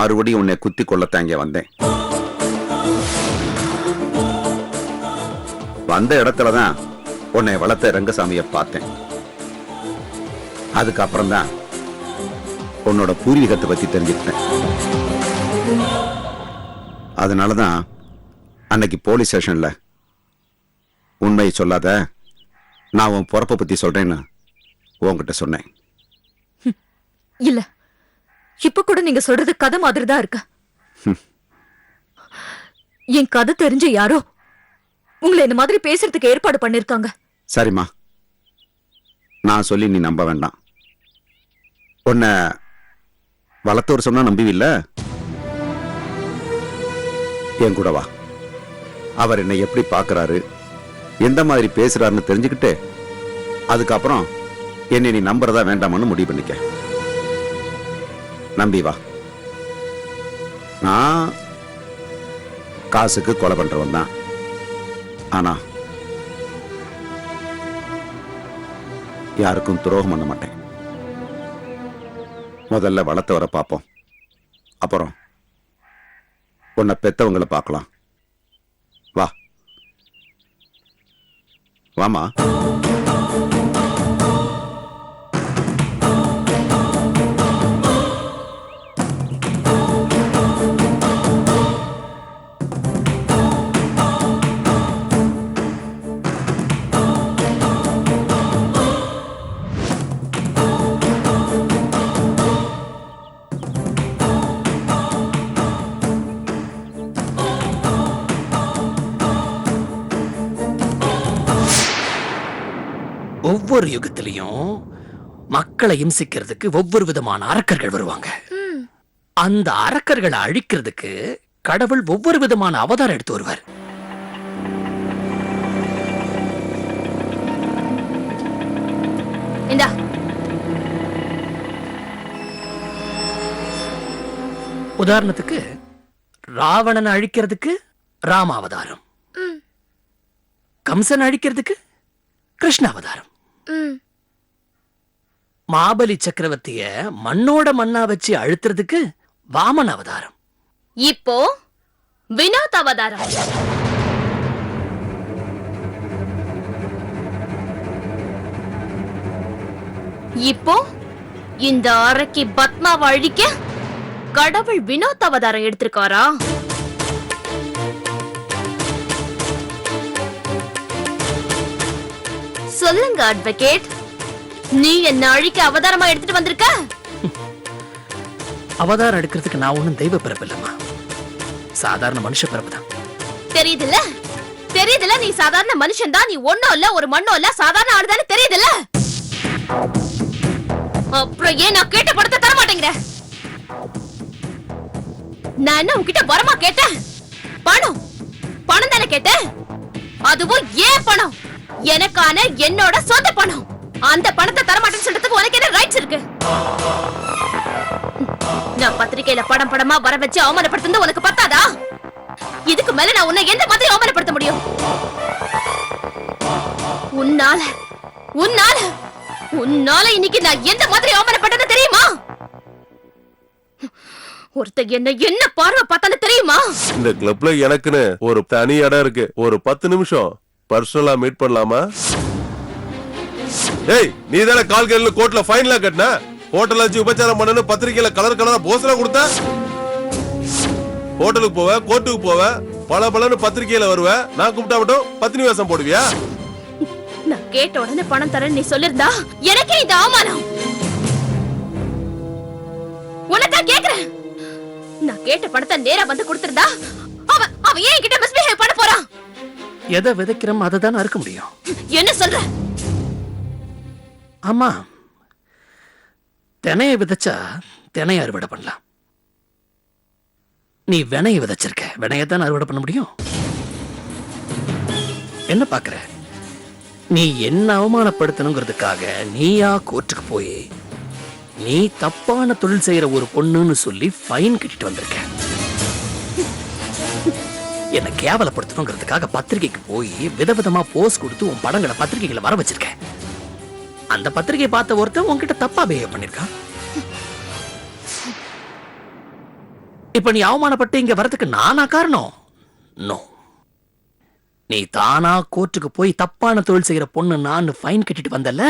மறுபடியும் உன்னை குத்தி கொள்ளத்தான் இங்க வந்தேன். வந்த இடத்துலதான் உன்னை வளர்த்த ரங்கசாமியை பார்த்தேன். அதுக்கப்புறம் தான் உன்னோட பூர்வீகத்தை பத்தி தெரிஞ்சுக்கிட்டேன். அதனாலதான் அன்னைக்கு போலீஸ் ஸ்டேஷன்ல உண்மையை சொல்லாத, நான் உன் பொறப்பை பத்தி சொல்றேன்னு உன்கிட்ட சொன்னேன். இல்ல, இப்ப கூட நீங்க சொல்றது கதை மாதிரி தான் இருக்கு. என் கதை தெரிஞ்ச யாரோ உங்களை இந்த மாதிரி பேசுறதுக்கு ஏற்பாடு பண்ணிருக்காங்க. சரிம்மா, நான் சொல்லி நீ நம்ப வேண்டாம். உன்னை வளர்த்தவர் சொன்னா நம்புவில்ல? என் கூட வா. அவர் என்னை எப்படி பார்க்கறாரு, எந்த மாதிரி பேசுறாருன்னு தெரிஞ்சுக்கிட்டு அதுக்கப்புறம் என்னை நீ நம்புறதா வேண்டாமான்னு முடிவு பண்ணிக்க. நம்பி வா. நான் காசுக்கு கொலை பண்றவன் தான். ஆனா யாருக்கும் துரோகம் பண்ண மாட்டேன். முதல்ல வளர்த்தவரை பார்ப்போம், அப்புறம் உன்னை பெத்தவங்களை பார்க்கலாம். வா வாமா. ஒவ்வொரு யுகத்திலையும் மக்களை இம்சிக்கிறதுக்கு ஒவ்வொரு விதமான அரக்கர்கள் வருவாங்க. அந்த அரக்கர்களை அழிக்கிறதுக்கு கடவுள் ஒவ்வொரு விதமான அவதாரம் எடுத்து வருவார். இந்தா, உதாரணத்துக்கு ராவணனை அழிக்கிறதுக்கு ராம அவதாரம், கம்சன் அழிக்கிறதுக்கு கிருஷ்ண அவதாரம், மாபலி சக்கரவர்த்திய மண்ணோட மண்ணா வச்சு அழுத்துறதுக்கு வாமன் அவதாரம், இப்போ வினோத் அவதாரம். இப்போ இந்த அரக்கி பத்மாவை அழிக்க கடவுள் வினோத் அவதாரம் எடுத்திருக்காரா? சொல்லுங்க அட்வொகேட், நீ என்ன அழிக்க அவதாரமா எடுத்துட்டு வந்திருக்க? அவதாரம் எடுக்கிறதுக்கு நான் ஒண்ணும் தெய்வ பிறப்பு இல்லம்மா, சாதாரண மனுஷ பிறப்பு தான். தெரியுதுல்ல, தெரியுதுல்ல, நீ சாதாரண மனுஷன் தான். நீ ஒண்ணும் இல்ல, ஒரு மண்ணும் இல்ல, சாதாரண ஆளுதானே தெரியுதுல்ல. அப்புறம் ஏன் நான் கேட்ட படத்தை தர மாட்டேங்கிற? நான் என்ன உன்கிட்ட வரமா கேட்டேன்? பணம் பணம் தானே கேட்டேன். அதுவும் ஏன் பணம், எனக்கான என்னோட சொந்த பணம். அந்த பணத்தை தரமாட்டேன்னு சொல்றதுக்கு உனக்கு என்ன ரைட்ஸ் இருக்கு? நான் பத்திரிக்கையில படம் படமா வர வச்சு அவமானப்படுத்துறது உனக்கு பத்தாதா? இதுக்கு மேல நான் உன்னை எந்த மாதிரி அவமானப்படுத்த முடியும்? உன்னால உன்னால உன்னால இன்னைக்கு நான் எந்த மாதிரி அவமானப்பட்டது தெரியுமா? ஒருத்தர் என்ன பார்வை பார்த்தாலும் தெரியுமா? இந்த கிளப்ல எனக்குன்னு ஒரு தனி இடம் இருக்கு. ஒரு 10 நிமிஷம் பர்சனலா மீட் பண்ணலாமா? ஏய், நீ தானே கால்கள்ல கோர்ட்ல ஃபைன்ல கட்டின, ஹோட்டல்ல வச்சு உபச்சாரம் பண்ணனு பத்திரிக்கையில கலர் கலரா போஸ்டரா கொடுத்த. ஹோட்டலுக்கு போவ, கோர்ட்டுக்கு போவ, பல பலன்னு பத்திரிக்கையில வருவ, நான் கூப்பிட்டா மட்டும் பத்தினி வேஷம் போடுவியா? நான் கேட்ட உடனே பணம் தரேன்னு நீ சொல்லிருந்தா எனக்கே இந்த அவமானம். உனக்கா கேக்குறேன், நான் கேட்ட பணத்தை நேரா வந்து கொடுத்திருந்தா அவ ஏன் கிட்ட மிஸ்பிஹேவ் பண்ண போறான்? எதை விதைக்கிறோம் அதை தான் அறுக்க முடியும். என்ன சொல்ற? ஆமா, தினைய விதைச்சா தினைய அறுவடை பண்ணலாம். நீ வினைய விதைச்சிருக்க, வினையத்தான் அறுவடை பண்ண முடியும். என்ன பாக்குற? நீ என்ன அவமானப்படுத்தணுங்கிறதுக்காக நீயா கோர்ட்டுக்கு போய் நீ தப்பான தொழில் செய்யற ஒரு பொண்ணுன்னு சொல்லி ஃபைன் கட்டிட்டு வந்திருக்க. என்ன கேவலப்படுத்தணுங்கிறதுக்காக பத்திரிகைக்கு போய் விதவிதமா போஸ்ட் கொடுத்து உன் படங்களை பத்திரிகைகளை வர வச்சிருக்க. அந்த பத்திரிகை பார்த்த ஒருத்தன் உன்கிட்ட தப்பா பிஹேவ் பண்ணிருக்கான். இப்ப நீ அவமானப்பட்டு இங்க வரதுக்கு நானா காரணம்? நோ. நீ தானா கோர்ட்டுக்கு போய் தப்பான தொழில் செய்யற பொண்ணு நான் ஃபைன் கட்டிட்டு வந்தல,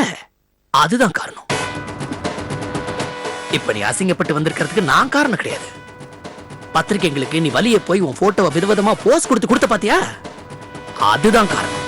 அதுதான் காரணம். இப்ப நீ அசிங்கப்பட்டு வந்திருக்கிறதுக்கு நான் காரணம் கிடையாது. பத்திரிகைங்களுக்கு நீ வலிய போய் உன் போட்டோவை விதவிதமா போஸ்ட் கொடுத்த பாத்தியா, அதுதான் காரணம்.